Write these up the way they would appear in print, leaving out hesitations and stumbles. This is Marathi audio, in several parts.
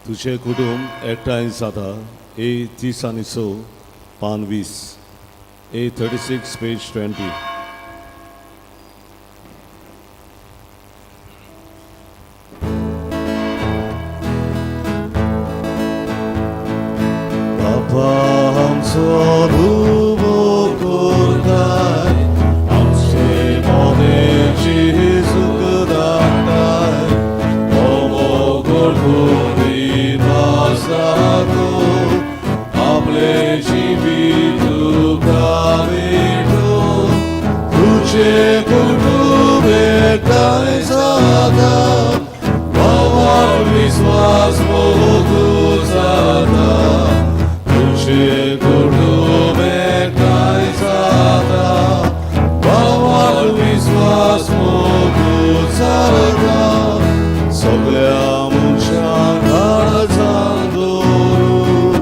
तुझे कुटुंब एकठांय जाता ए 30 आनी 6 पान 20 ए 36 page 20. Papa hamsonu mokurday Amse mone Jesu kudakai Omo gorguri basado Able jivitu kavitu Tuche kutube kaisada Bavar viswas mogu zada तुझे कुटुंबे कायजादा बावर विश्वास मोगुचारदा सगळ्या मनशांक काळजान दवरून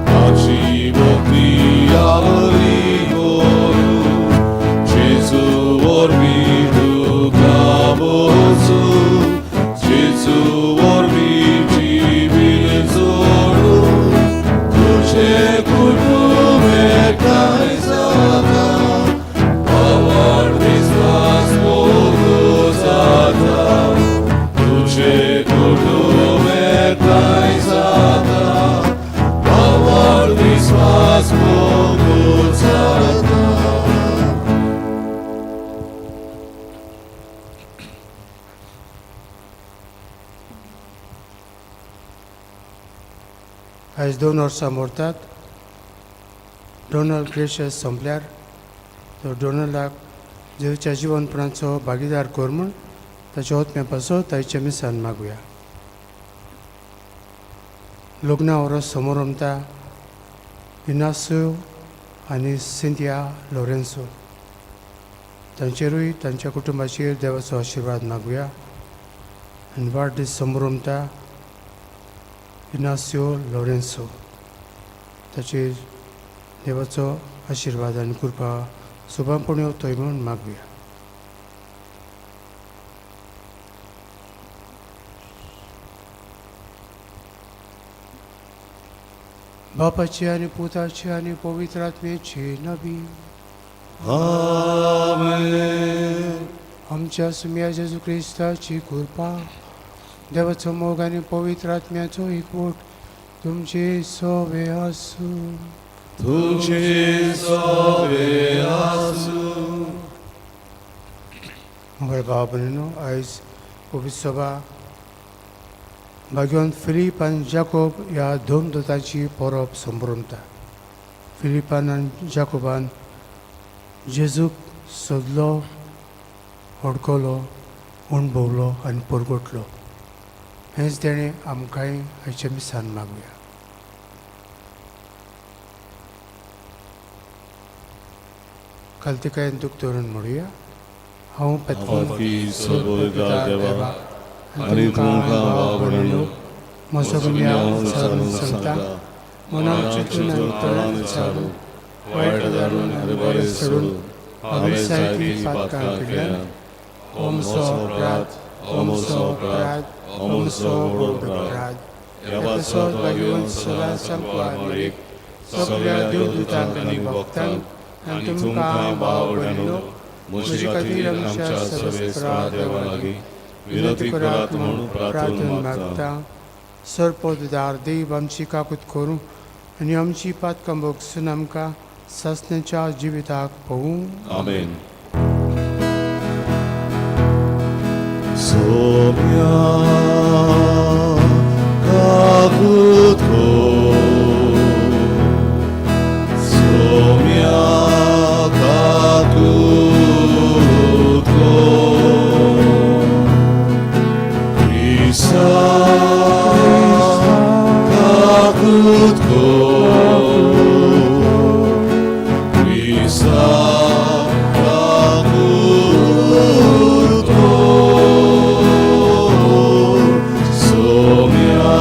ताची भक्ती आवली करून जेजू वरवीं तुका वचून जेजू वरवीं जिवीत जोडून तुझे कुटुंबे कायजादा बावर विश्वास मोगुचारदा तुझे कुटुंबे कायजादा बावर विश्वास मोगुचारदा. आयज 2 वर्सां मोरतात डोनाल्ड ग्रेशियस संपल्यार तो डोनाल्डाक जेजूच्या जिवनपणाचो भागीदार कर म्हूण ताच्या ओतम्या पासत आयच्या मिसान मागुया. लग्ना वरस समोर रमता इनासियो आनी सिंथिया लोरेन्सो तांचेरूय तांच्या कुटुंबाचेर देवाचो आशिर्वाद मागुया. आनी वाडदीस समोर रमता इनासियो लोरेन्सो ताचेर देवाचो आशिर्वाद आनी कृपा सुभापण येवतोय म्हूण मागुया. बापाची आनी पुताची आनी पवित्र आत्म्याची नबी आमेन. आमच्या सुम्या जेजू क्रिस्ताची कृपा देवाचो मोग आनी पवित्र आत्म्याचो एकवट तुमचे सोबे आसूं. तुझे सोबे आसूं. बरे भाव भयणीनो, आयज पवित्र सभा भाग्यवान फिलीप आनी जाकोब ह्या दोन दोतांची परब संभ्रमता. फिलिपान आनी जाकोबान जेजूक सोदलो, होडकलो, अणभवलो आनी परगटलो. हेंच तेणें आमकांय आयच्या मिसान मागुया. कालतिकायेन दूख धरून म्हणुया. हांव पापी सगळ्या देवा आनी तुमकां भाव भयणीनो म्हजो गुन्यांव विचारून सांगता, मनाक चिंतून आनी तोंडान विचारून वायट जाणून आनी बरें सोडून हांवें जायतीं पातकां केल्यां. हो म्हजो अपराध, हो म्हजो अपराध, हो म्हजो व्हड अपराध. ह्या पासत भाग्यवान सदां सांगपाक मारीक सगळ्या देवदूतांक आनी भक्तांक आनी तुमकां भाव भयणीनो म्हजे खातीर आमच्या सर्वेस्परा देवा लागीं विनंती करात म्हूण प्रार्थना मागता. सर्पोदार देव आमची काकूत करूं आनी आमची पातकां भोगसून आमकां सासणेच्या जिविताक पळोवं. आमेन. सोम्या काकूत कर, सोम्या काकूत कर. क्रिस्ता काकूत कर, क्रिस्ता काकूत कर. सोम्या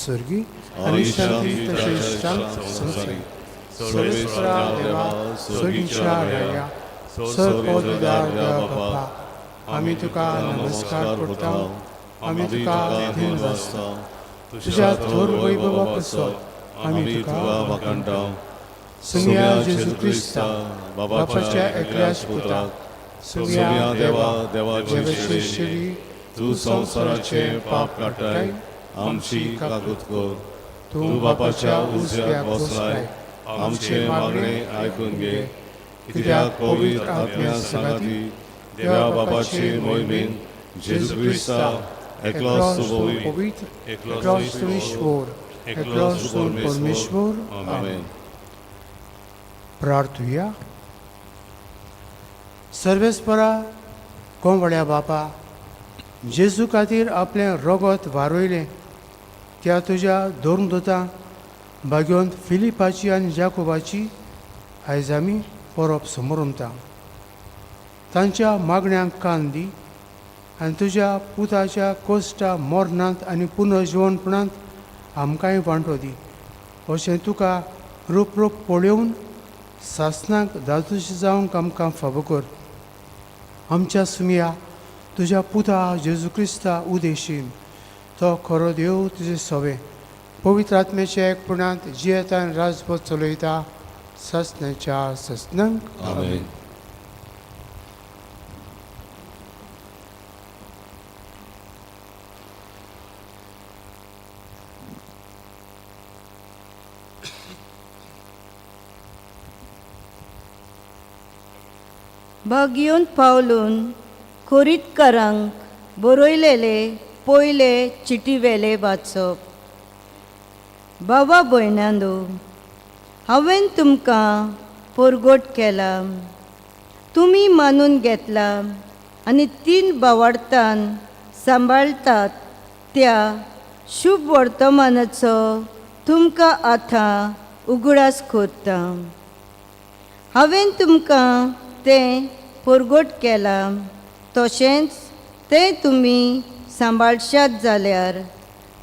स्वर्गी आणि शांती तशें संसारी सर्वेश्वरा देवा स्वर्गीच्या राया सरपददार देवा बाप्पा आमी तुका नमस्कार करता आमी तुका धीन वाजता तुझ्या थोर वैभवा पासत आमी तुका वाखाणटा सुम्या जेजू क्रिस्ता बापाच्या एकल्याच पुत्राक सुम्या देवा देवाची शेरी तू संसाराचे पाप काटाय आमची काकूत कर तू बापाच्या उजव्याक बसलाय आमचे मागणे आयकून घे कित्याक पवित्र आत्म्या सांगाती देवा बापाचे मोहिमेन जेजू क्रिस्ता एकलोच पवित्र एकलोच ईश्वर एकलोच परमेश्वर आमेन. प्रार्थुया. सर्वेस्परा कोंवड्या बापा जेजू खातीर आपलें रगत वारोयलें त्या तुज्या दोन दोतां भाग्योंत फिलिपाची आनी जाकोबाची आयज आमी परब समोर उमता. तांच्या मागण्यांक कान दी आनी तुज्या पुताच्या कोश्टा मरणांत आनी पुनर्जिवणपणांत आमकांय वांटो दी अशें तुका रूप रूप पळोवन सासणाक दादूचे जावंक आमकां फावो कर. आमच्या सुमया तुज्या पुता जेजू क्रिस्ता उदेशीन तो खरो देव तुजे सवे पवित्र आत्म्याच्या एकपणांत जियेतान राजपद चलयता सासण्याच्या सासणांक आमेन. भाग्योन पावलून खोरीतकारांक बरयलेले पयले चिटीवेले वाचप. बाबा भयणांदो हांवें तुमकां परगट केला तुमी मानून घेतला आनी 3 भावार्थान सांबाळटात त्या शुभ वर्तमानाचो तुमकां आतां उगडास करता. हांवें तुमकां तें परगट केलां तशेंच तें तुमी सांबाळशात जाल्यार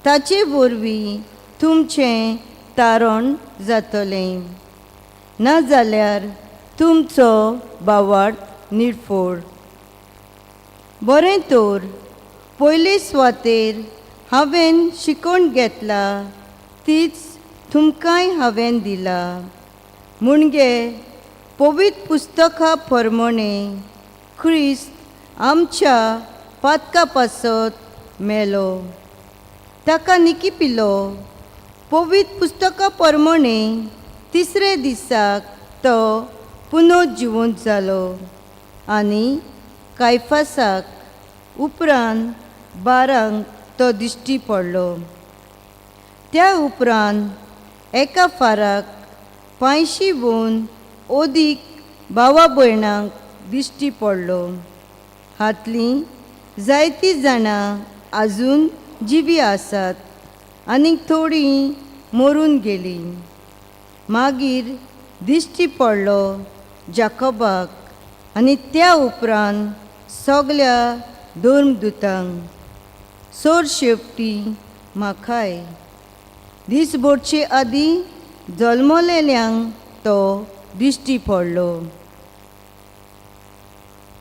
ताचे वरवीं तुमचें तारण जातलें नाजाल्यार तुमचो भावार्थ निर्फोड. बरें तर पयले सुवातेर हांवें शिकोवन घेतला तीच तुमकांय हांवें दिला म्हणजे पवित्र पुस्तका प्रमाणे ख्रिस्त आमच्या पातका पासत मेलो ताका निकिपिलो पवित्र पुस्तका प्रमाणे 3रे दिसाक तो पुनर्जिवंत जालो आनी कायफासाक उपरांत 12 तो दिश्टी पडलो. त्या उपरांत एका फाराक 500 ओदीक भावा भयणांक दिश्टी पडलो. हातलीं जायतीं जाणां आजून जिवी आसात आनी थोडीं मरून गेलीं. मागीर दिश्टी पडलो जाकोबाक आनी त्या उपरांत सगल्या धर्मदूतांक. सोर शेवटी म्हाकाय दिसभरचे आदीं जल्मलेल्यांक तो दिश्टी पडलो.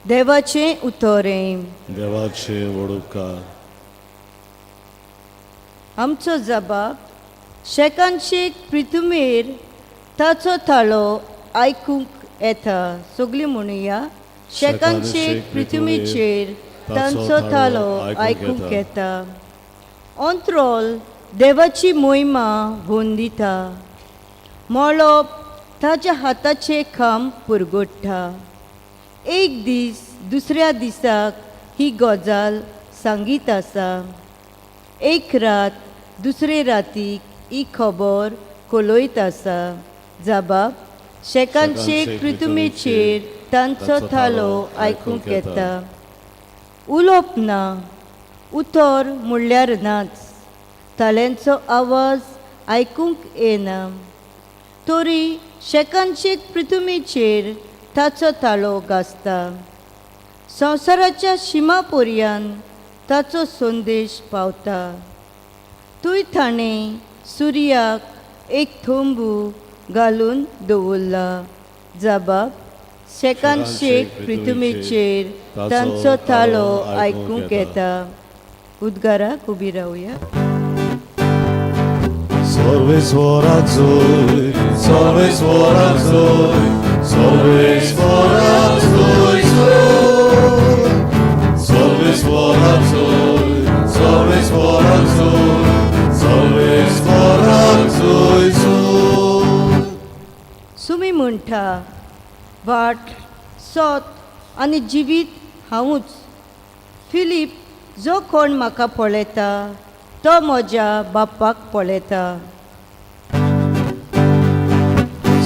देवाचें उतोरें. देवाचे वडोवकार. आमचो जबाब शेकांशेक पृथ्वीर ताचो थाळो आयकूंक येता. सगळीं म्हणुया शेकांशेक पृथ्वीचेर तांचो थाळो आयकूंक येता. अंत्रोल देवाची मोहिमा होवन दिता. मळप ताच्या हाताचे काम पुरगोडटा. एक दीस दुसऱ्या दिसाक ही गजाल सांगीत आसा. एक रात दुसरे रातीक ही खबर कळयत आसा. जबाब शेकांशेक पृथ्वीचेर तांचो थाळो आयकूंक येता. उलोवप ना उतर म्हणल्यार नाच. ताल्यांचो आवाज आयकूंक येना. तरी शेकांशेक पृथ्वीचेर ताचो थाळो गाजता. संवसाराच्या शिमा पर्यंत ताचो संदेश पावता. तुय ताणें सुर्याक एक थोंबू घालून दवरला. जबाब सेकंद शेख प्रितुमेचेर तांचो थाळो आयकूंक येता. उद्गाराक उबी रावया. Sorvesvorazoy, sorvesvorazoy, sorvesvorazoy, sorvesvorazoy, sorvesvorazoy, sorvesvorazoy. Sumi म्हणटा वाट सोत आनी जिवीत हांवूच. फिलीप, जो कोण म्हाका पळयता तो म्हज्या बापाक पळयता.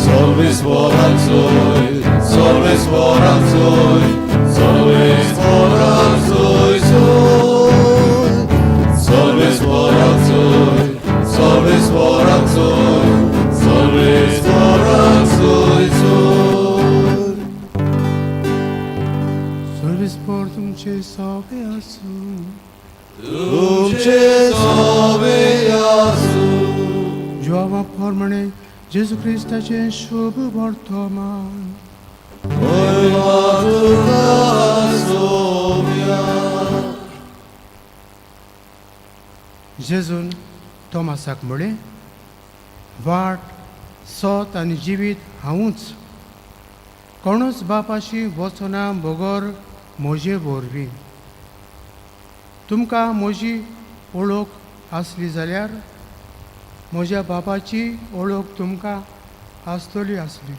Sorvesvorazoy, sorvesvorazoy, sorvesvorazoy, sorvesvorazoy, sorvesvorazoy, sorvesvorazoy. सर्विसपोर तुमचे सोबे आसूं. तुमचे सोबे आसूं. जिवा प्रमाणे जेजू ख्रिस्ताचे शुभ वर्तमान. जेजून तोमासाक म्हळें, वाट सोत आनी जिवीत हांवूच. कोणूच बापाशी वचना बगर म्हजे वरवीं. तुमकां म्हजी ओळख आसली जाल्यार म्हज्या बापाची ओळख तुमकां आसतली आसली.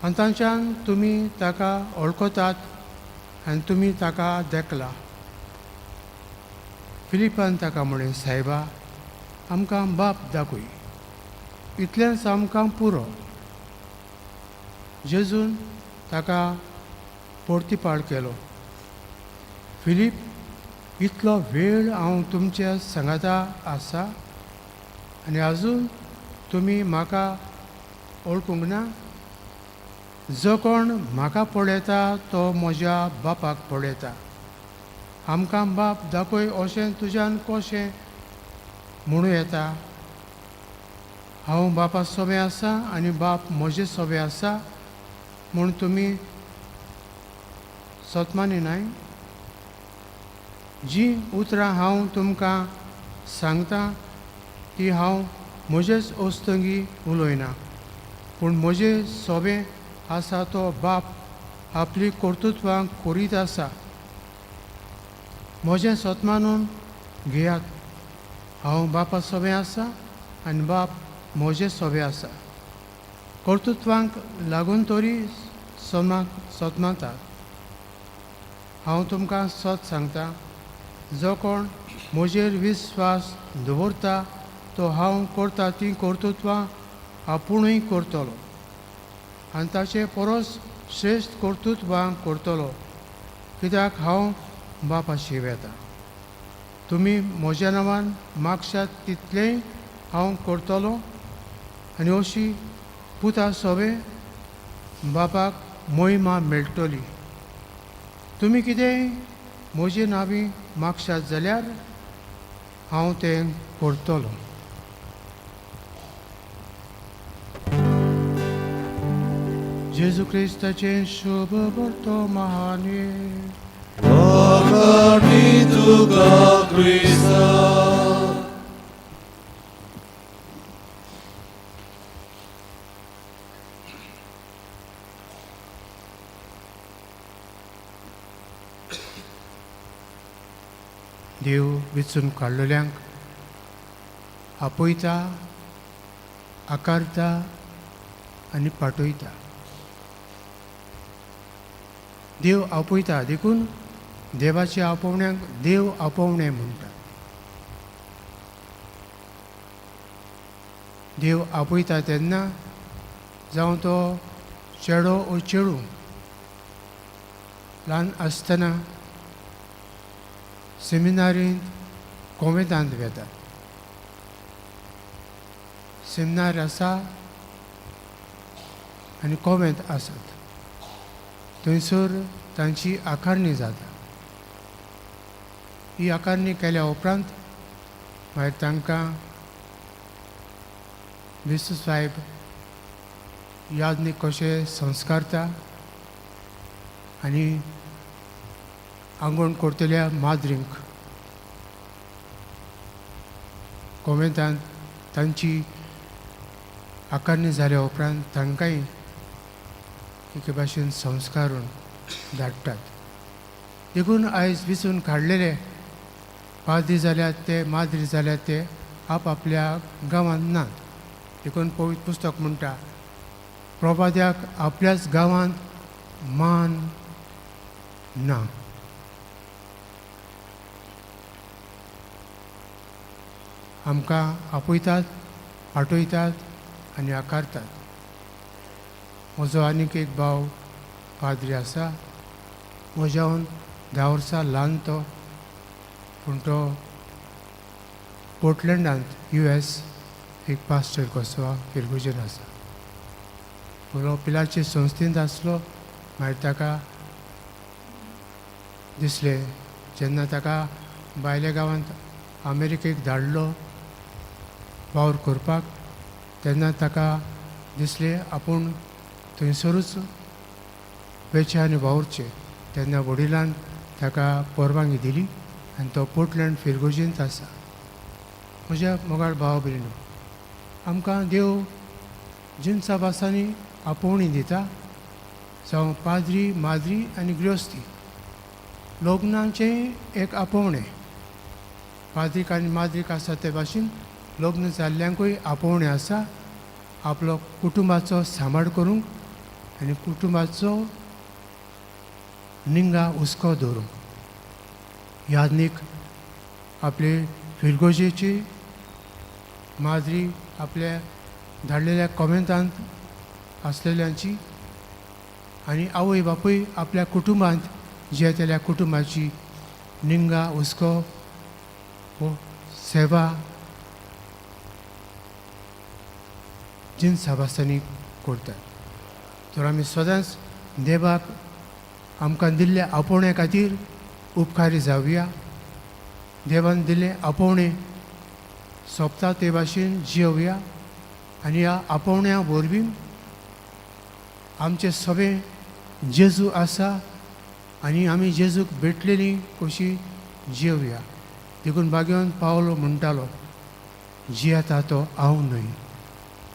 आनी तांच्यान तुमी ताका वळखतात आनी तुमी ताका देखला. फिलिपान ताका म्हळें, सायबा, आमकां बाप दाखय, इतलेंच आमकां पुरो. जेजून ताका परतीपाड केलो. फिलीप, इतलो वेळ हांव तुमच्या सांगाता आसा आनी आजून तुमी म्हाका वळखूंक ना? जो कोण म्हाका पळयता तो म्हज्या बापाक पळयता. आमकां बाप दाखय अशें तुज्यान कशें म्हणूं येता? हांव बापा सोबे आसा आनी बाप म्हजे सोबे आसा म्हूण तुमी सतमानी नाय? जी उतरां हांव तुमकां सांगता ती हांव म्हजेच ओस्तंगी उलोयना, पूण म्हजे सोबे आसा तो बाप आपली कर्तुत्वां करीत आसा. म्हजें सतमानून घेयात. हांव बापा सोबे आसा आनी बाप म्हजे सोबे आसा. कर्तुत्वांक लागून तरी सतमातात. हांव तुमकां सत सांगता, जो कोण म्हजेर विस्वास दवरता तो हांव करता ती कर्तुत्वां आपुणूय करतलो आनी ताचे परस श्रेश्ठ कर्तुत्वां करतलो, कित्याक हांव बापाशी वेता. तुमी म्हज्या नांवान मागशात तितलेंय हांव करतलो आनी अशी पुता सोबे बापाक महिमा मेळटली. तुमी कितेंय म्हजे नांवी मागशात जाल्यार हांव तें करतलो. जेजू क्रिस्ताचे शुभ वर्तमान. Wakati tuka Krista. देव वेचून काडलेल्यांक आपयता, आकारता आनी पाटयता. देव आपयता देखून देवाच्या आपोवण्यांक देव आपोवणें म्हणटा. देव आपयता तेन्ना जावं तो चेडो ओ चेडूं ल्हान आसतना सेमिनारींत कोमेतांत वेता. सेमिनार आसा आनी कोमेंत आसात. थंयसर तांची आकारणी जाता. ही आकारणी केल्या उपरांत मागीर तांकां विसू साहेब यादनीक कशे संस्कारता आनी आंगवण करतल्या माद्रींक कोमेंतान तांची आकारणी जाल्या उपरांत तांकांय एके भाशेन संस्कारून धाडटात. देखून आयज विसून काडलेले पाद्री जाल्यात ते माद्री जाल्यात ते आपल्या गांवांत नात. देखून पवित्र पुस्तक म्हणटा प्रभाद्याक आपल्याच गांवांत मान ना. आमकां आपयतात, पाठयतात आनी आकारतात. म्हजो आनीक एक भाव पाद्री आसा. म्हज्याहून 10 वर्सां ल्हान तो, पूण तो पोर्टलँडांत US एक पास्टर कसो फिरगुजेर आसा. तो पिलाचे संस्थेंत आसलो. मागीर ताका दिसलें जेन्ना ताका भायल्या गांवांत अमेरिकेक धाडलो वावर करपाक, तेन्ना ताका दिसलें आपूण थंयसरूच वेचे आनी वावरचें. तेन्ना वडिलान ताका परवानगी दिली आनी तो पोर्टलँड फिरगोजींत आसा. म्हज्या मोगाळ भाव भयणो, आमकां देव जिनसा भासांनी आपोवणी दिता, जावं पाद्री, माद्री आनी गृहस्थी. लग्नाचें एक आपोवणें पाद्रीक आनी माद्रीक आसा ते भाशेन लग्न जाल्ल्यांकूय आपोवणें आसा. आपलो कुटुंबाचो सांबाळ करूंक आनी कुटुंबाचो निंगा हुस्को दवरूंक. यादनीक आपले फिरगोजेची माद्री आपल्या धाडलेल्या कॉमेंतांत आसलेल्यांची आनी आवय बापूय आपल्या कुटुंबांत जियेतल्या कुटुंबाची निंगा हुस्को सेवा जिनसा भासांनी करतात. तर आमी सदांच देवाक आमकां दिल्ल्या आपोवण्या खातीर उपकारी जावया. देवान दिल्लें आपोवणें सोंपता ते भाशेन जियोवया आनी ह्या आपोवण्या वरवीं आमचें सगळें जेजू आसा आनी आमी जेजूक भेटलेलीं कशी जियोवया. देखून बागेवन पावलो म्हणटालो, जियेता तो हांव न्हय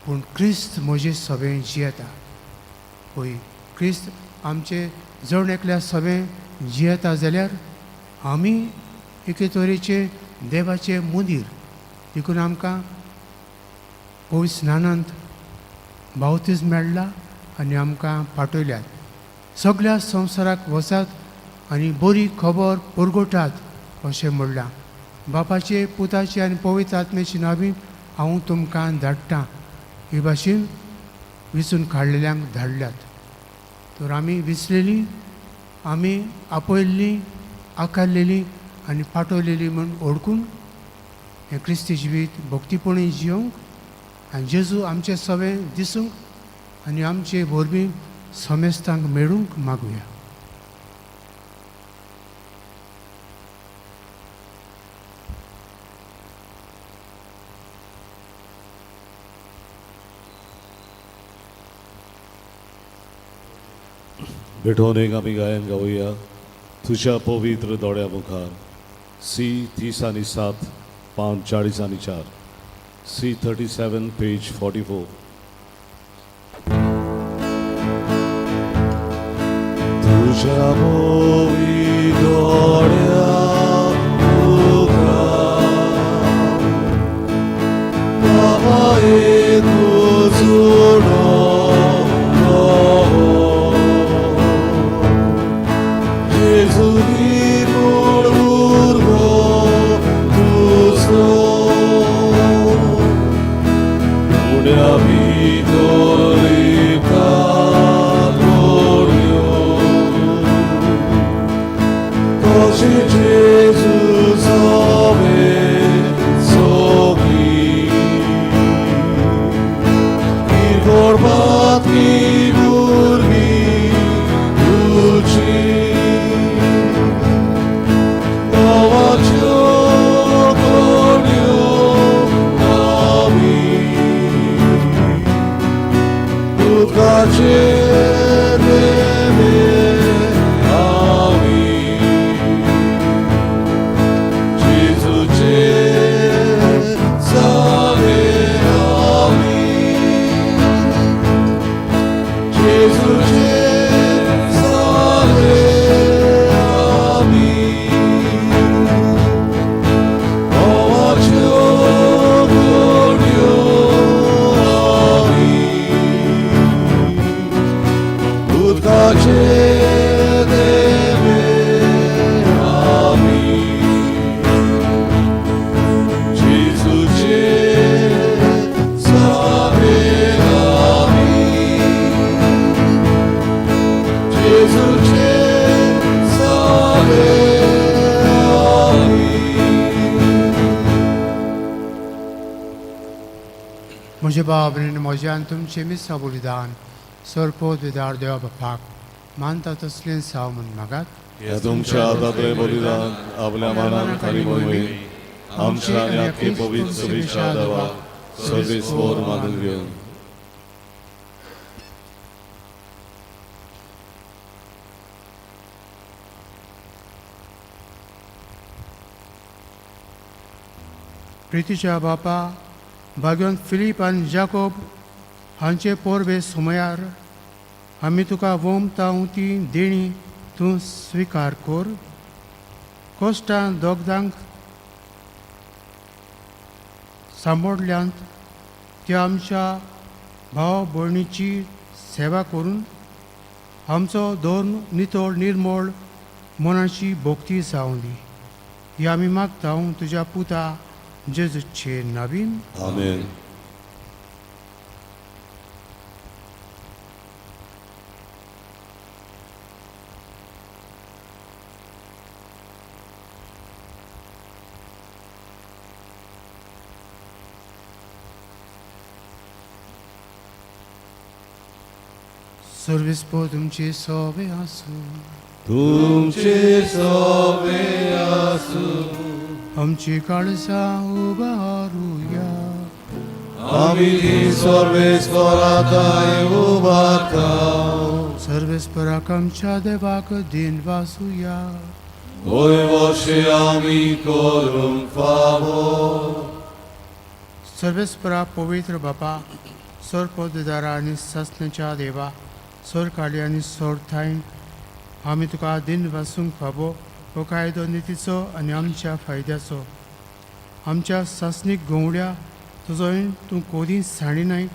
पूण क्रिस्त म्हजें सगळें जियेता. पळय, क्रिस्त आमचें जण एकल्या सगळें जियेता जाल्यार आमी एके तरेचे देवाचे मुदीर. देखून आमकां पवित्र स्नानांत बावतीज मेळ्ळा आनी आमकां पाठयल्यात. सगळ्या संवसाराक वचात आनी बरी खबर परगटात अशें म्हणलां. बापाचे, पुताचे आनी पवित्र आत्मेची नांवीं हांव तुमकां धाडटां हे भाशेन विचून काडलेल्यांक धाडल्यात. तर आमी विसलेलीं, आमी आपयल्लीं, आकारलेलीं आनी पाठवलेलीं म्हूण ओळखून हें क्रिस्ती जिवीत भक्तीपणी जियोंक आनी जेजू आमचें सगळें दिसूंक आनी आमचे वरवीं समेस्तांक मेळूंक मागुया. भेटोन एक आमी गायन गावया. तुझ्या पवित्र दोळ्या मुखार. C307 पान 40 आनी 4. C37 page 44. तुझ्या पवित्र दोळ्या मुखार बाबाये तुझो Oh, 우까지 예배하리 지수제 사례하리 지수제 사례하리 너와 주거려하리 우까지 예배하리 지수제 사례하리 지수제 사례하리 मुझे बाबरीन मोजान तुम चेमिस साबुलिदान सरपोद विदार देवा बपाक मानता तस्लीन सावमन मगत तुमच्या दादरे बलिदान आपल्या मनान खरी मोहिमे आमच्या याके पवित्र विषादावा सर्वेश्वर मानून घेऊन प्रितीच्या बापा भाग्यवंत फिलीप आनी जाकोब हांचे पोरबे सुमयार आमी तुका वोमतां ती देणी तूं स्विकार कर कोश्टां दोगदांक सांबाळल्यांत त्या आमच्या भाव भयणीची सेवा करून आमचो दोन नितोळ निर्मळ मनाची भोक्ती जावं दी ही आमी मागता तुज्या पुता जेजूचे नांवीन आमेन सर्विस्पो तुमचे सोबे आसूं तुमचे सोबे आसू आमची काळजां उबारूया आमी सर्वेस्वराताय उबारतां सर्वेस्पराक आमच्या देवाक दिन वासूया होय वर्षे आमी करूंक फावो सर्वेस्परा पवित्र बापा सोर पददारा आनी ससण्याच्या देवा सोर काळी आनी सोर थाय आमी तुका दिन वासूंक फावो हो कायदो नितीचो आनी आमच्या फायद्याचो आमच्या सासणीक गोवड्या तुजो तूं कोदीं साणिनाय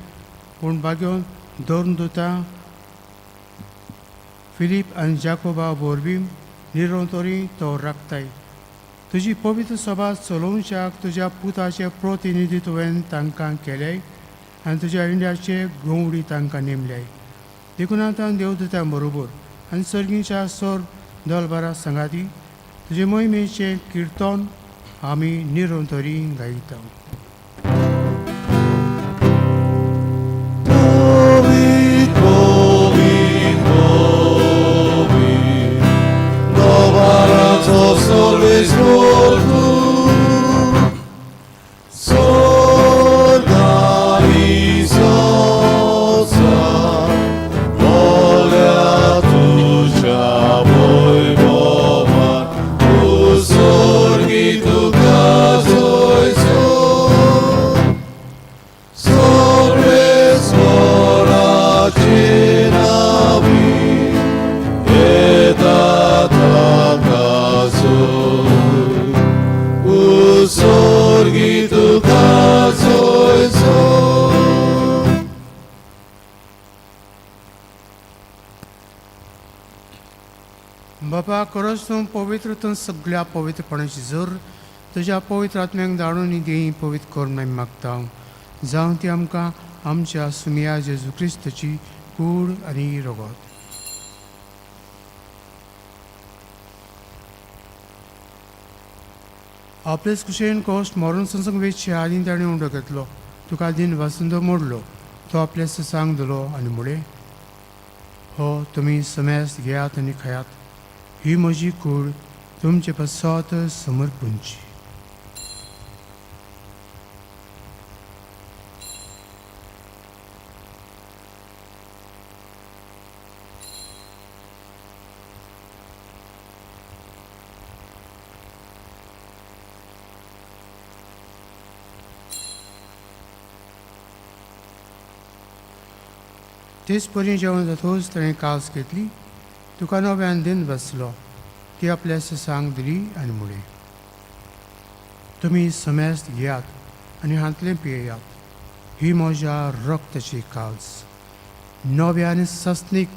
पूण बागेवन दवरून दोता फिलीप आनी जाकोबा वरवीं निरंतरी तो राखताय तुजी पवित्र सभा चलोवच्याक तुज्या पुताचे प्रतिनिधित्वेन तांकां केल्याय आनी तुज्या इंडियाचे गोवडी तांकां नेमल्याय देखून आतां देवदूत्यां बरोबर आनी सर्गीच्या सोर दलबारा संगाती तुजे मोहिमेचे किर्तन आमी निरंतरी गायता बापा खरोच तूं पवित्र तूं सगळ्या पवित्रपणाची जोर तुज्या पवित्र आत्म्याक धाडून देही पवित्र करून आमी मागता जावं ती आमकां आमच्या सुमिया जेजू क्रिस्ताची कूड आनी रगत आपलेच कुशेन कोश्ट मरून संसंग वेचचे आनी ताणें उंडो घेतलो तुका दिन वासुंदो मोडलो तो आपले सांग दिलो आनी म्हळे हो तुमी समेस्त घेयात आनी खायात ही म्हजी कूड तुमचे पसत समर्पूंची तेच परी जेवण जातोच ताणें कास घेतली, तुका नव्यान दिन बसलो, ती आपल्या सांग दिली आनी म्हळें, तुमी समेस्त घेयात आनी हातलें पियेयात, ही म्हज्या रक्ताची कास, नव्या आनी सस्नीक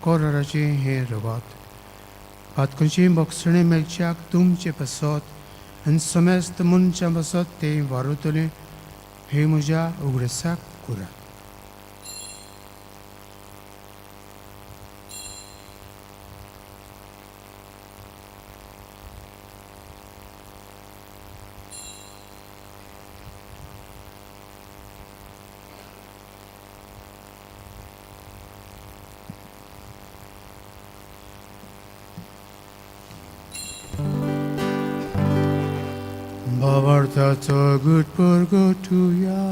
कोराराचें हें रगत. पातकुंची बोगसणें मेलच्याक तुमचें बसत आनी समेस्त मनशां बसत तें वारुतलें, हे म्हज्या उगडसाक करात. भावार्थाचो घुटभर गोठुया.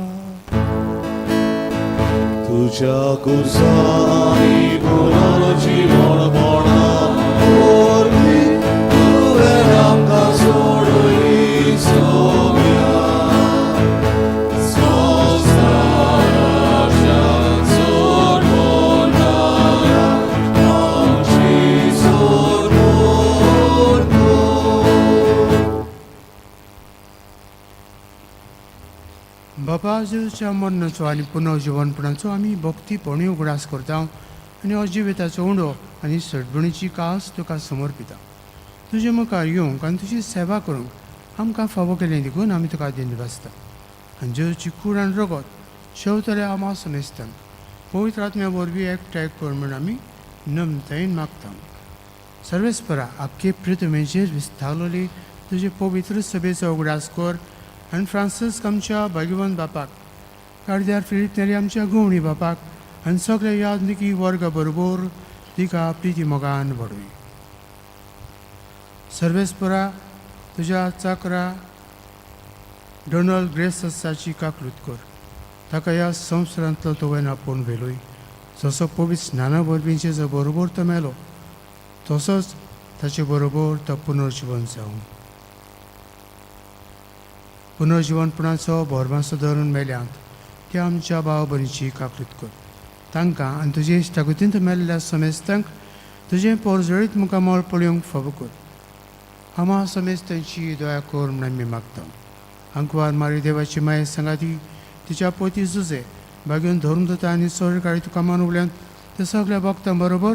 तुझ्या कुर्सानी गुलाल जीवन पडा तुवें आमकां सोडून सोम्या संसाराच्या सोड मोनाया आमची सोड मोरतो. बापा जेजूच्या मरणाचो आनी पुनर्जीवनपणाचो आमी भक्तीपणी उगडास करता आनी अजिविताचो उंडो आनी सडबणीची कास तुका समर्पिता. तुजे मुखार येवंक आनी तुजी सेवा करूंक आमकां फावो केलें देखून आमी तुका दिनवासता. आनी जेजूची कूड आनी रगत शेवतल्या आमा समेस्तांक पवित्र आत्म्या वरवीं एकठांय कर म्हूण आमी नमतायेन मागता. सर्वेस्परा आख्खे पृथ्वीचेर विस्तारलेली तुजे पवित्र सभेचो उगडास कर आनी फ्रांसीस आमच्या भाग्यवान बापाक, कार्दियार फिलीप नेरी आमच्या घुवणी बापाक आनी सगळ्या यादनिकी वर्गा बरोबर तिका प्रिती मोगान वाडय. सर्वेस्परा तुज्या चाकरा डोनाल्ड ग्रेसाची काकलूत कर. ताका ह्या संवसारांतलो तुवें आपोवन व्हेलोय. जसो पवित्र स्नाना वरवीं जेजो बरोबर तो मेलो, तसोच ताचे बरोबर तो पुनर्जीवन जावं. पुनर्जीवनपणाचो भरमासो धरून मेल्यांत त्या आमच्या भाव भयणीची काकलूत कर. तांकां आनी तुजे इश्टागतींत मेल्ल्या समेस्तांक तुजें पोरजळीत मुखार मोळ पळोवंक फावो कर. आमा समेस्तांची दया कर म्हूण आमी मागता. अंकवार मारी देवाची माये सांगाती तिच्या पोती झुजे भाग्यून धरून दता आनी सोयरकाळी तुका मानवल्यांत ते सगळ्या भक्तां बरोबर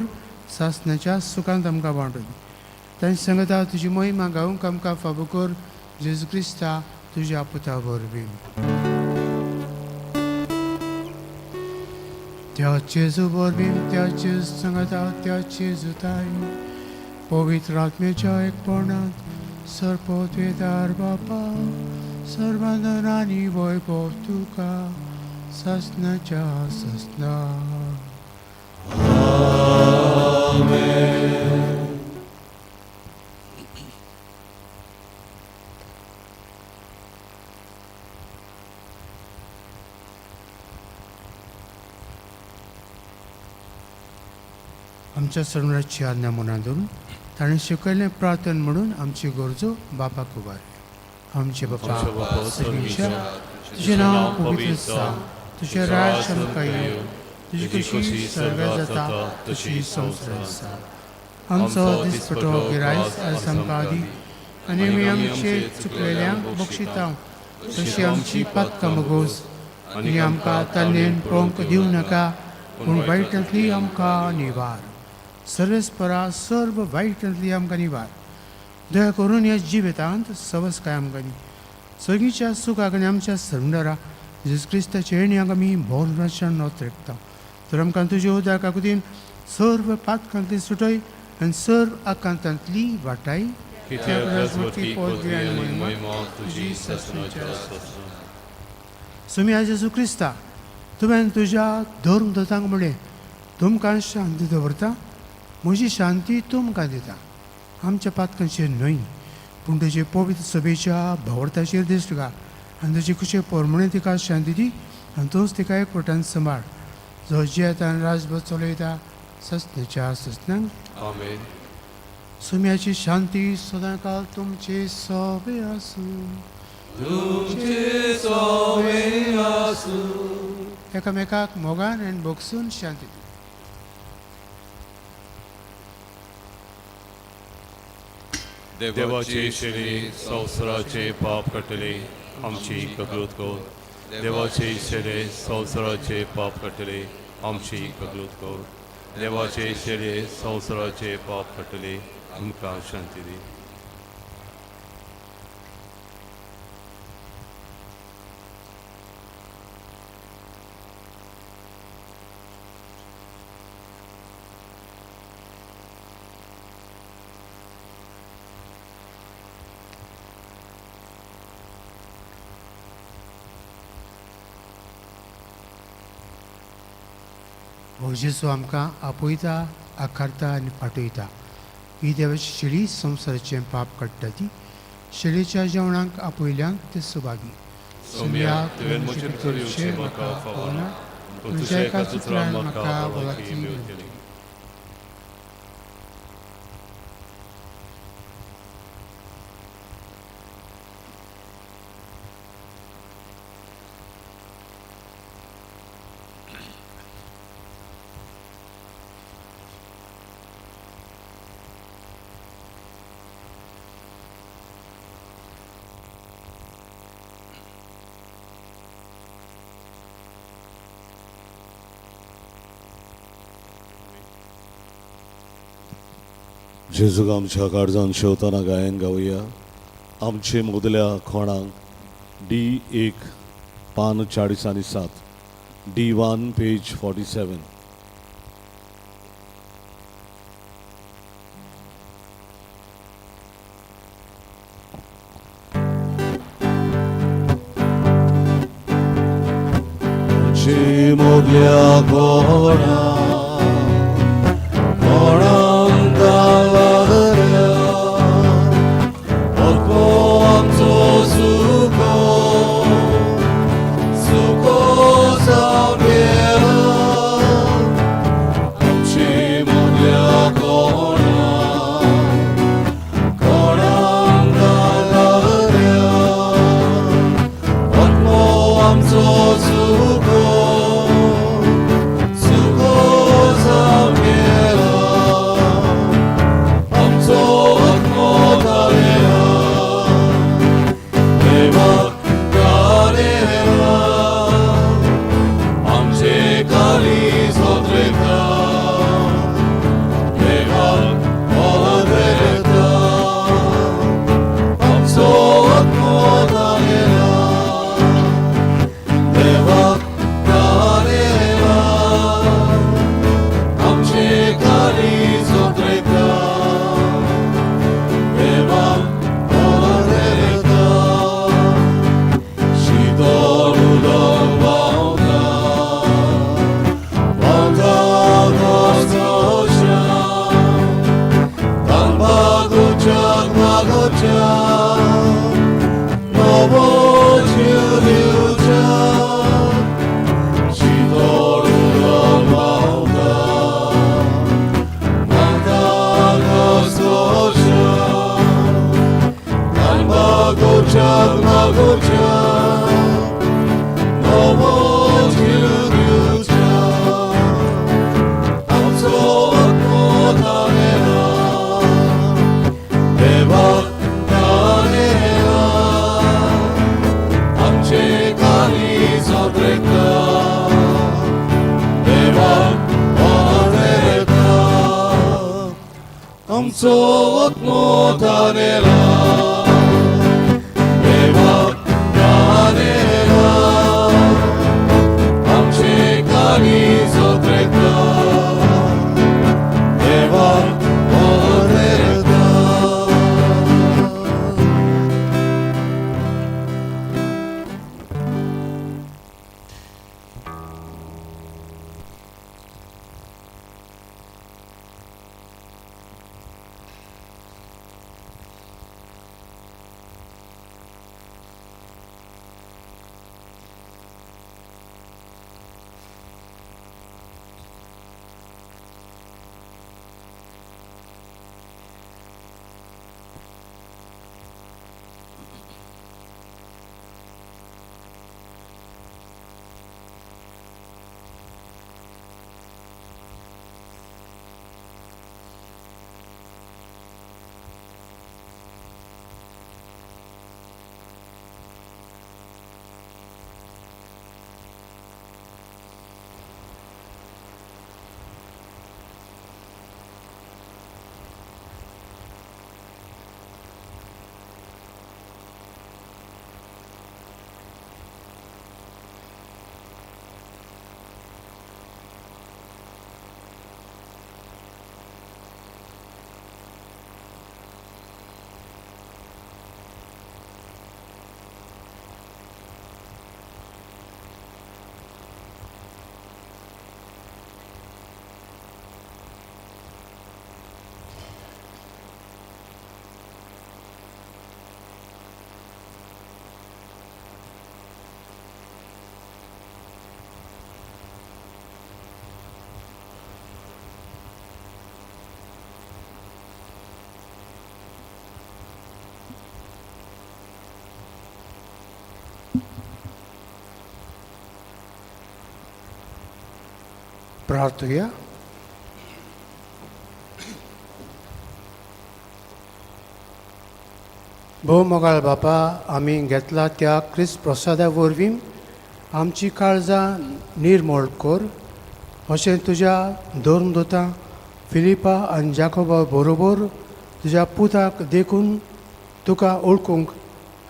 सासणाच्या सुखांत आमकां वांटून तांची सांगता तुजी महिमा गावूंक आमकां फावो कर. जेजू क्रिस्ता तुज्या पुता वरवीं. त्या जेजू वरवीं त्या जेजू सांगता त्या जेजू ताई पवित्र आत्म्याच्या एकपणांत सर्पोद्वेदार बापा सर्वांदन आनी वैभव तुका ससनाच्या ससना. आमच्या सर्वांची आज्ञा मनात धरून ताणें शिकयलें प्रार्थना म्हणून आमची गरजो बापाक उबार. आमचे बापा सर्वेच्या तुजें नांव पवित्र आसा, तुजें राज्य आमकां येवं, तुजी कशी स्वर्गांत जाता तशी संवसारांत आसा. आमचो दिसपटो गिरायस आयज आमकां दी आनी आमी आमचे चुकलेल्यांक बक्षिता तशी आमची पातकां मागोस आनी आमकां ताल्लेन पळोवंक दिवं नाका पूण वायटांतली आमकां निवार. सर्वेस्परा सर्व वायटांतली आमकां निवार. दया करून ह्या जिवितांत सवस काय आमकां दी. सगळीच्या सुखाक आनी आमच्या सरंडरा जेजू क्रिस्ताचे येण्याक आमी भोरभरशान नोत रेखता. तर आमकां तुज्या उदका कुदीन सर्व पातकांतली सुटय आनी सर्व आकांतांतली वाटाय. सुम्या जेजू क्रिस्ता तुवें तुज्या धर्म दोतांक म्हणलें तुमकां शांती दवरता, म्हजी शांती तुमकां दिता. आमच्या पातकांचेर न्हय पूण तुजे पवित्र सभेच्या भोवताचेर दिश्ट घाल आनी तुजे कुशे परमणे तिका शांती दी आनी तूंच तिका एकवटान सांबाळ. जो जेता आनी राजभर चलयता ससनाच्या ससनांक. आमेन. सुम्याची शांती सदां काल तुमचे सोबे आसूं. तुमचे सोबे आसूं. एकामेकाक मोगान आनी बोगसून शांती दी. देवाचे शेरे संवसाराचे पाप कटले आमची कबूल कर देवाचे शेरे संवसाराचे पाप कटले आमची कबूल कर देवाचे शेरे संवसाराचे पाप कटले आमकां शांती दी हो जेसू आमकां आपयता आकारता आनी फाटयता ही देवाची शेळी संवसाराचें पाप काडटा ती शेळयेच्या जेवणाक आपयल्यांक ते सुभागी सोम्याक तुवें म्हजे भितर येवचें म्हाका फावना पूण तुज्या एका सुत्रान म्हाका वळखी मेळटली जेजूक आमच्या काळजान शेवताना गायन गावया आमचे मोदल्या खोणांक D1 पान 47 D1 पेज 47 आमचे मोदल्या खोणांक प्रार्थूया. भोव मोगाळ बापा, आमी घेतला त्या क्रिस्त प्रसादा वरवीं आमची काळजां निर्मळ कर. अशें तुज्या दोन दोतां फिलिपा आनी जाकोबा बरोबर तुज्या पुताक देखून तुका ओळखूंक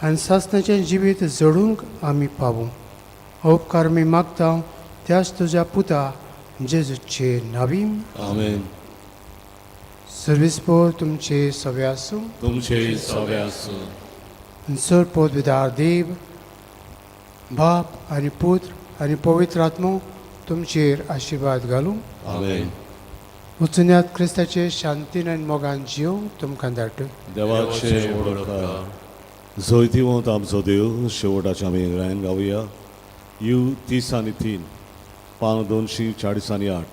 आनी सासणाचें जिवीत जडूंक आमी पावूं. हो उपकार मी मागता त्याच तुज्या पुता जेजूचे नांवीं. आमेन. सर्विस्पोर तुमचे सवे आसूं. तुमचे सवे आसूं. चड पदविदार देव, बाप आनी पुत्र आनी पवित्र आत्मो तुमचेर आशिर्वाद घालूं. आमेन. उचन्यात क्रिस्ताचे शांतीन आनी मोगान जियो तुमकां धाडटा. देवाचे वडोवकार. जैतिवंत आमचो देव, शेवटाच्या आमी इंग्रायन गावया. यू 30:3, पान 248.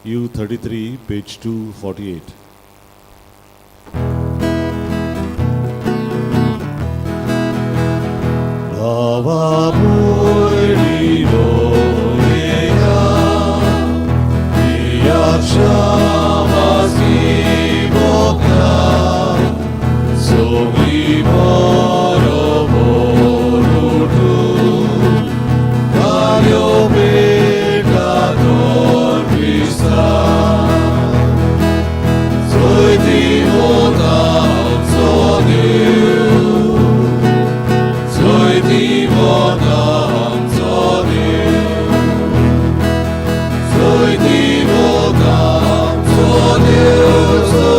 You 33, page 248. Baba Murilo Ega Yachamas Boka Sobi Moro Borutu Dario Pecador Krista Soy Timota Soy Timota Soy Timota Soy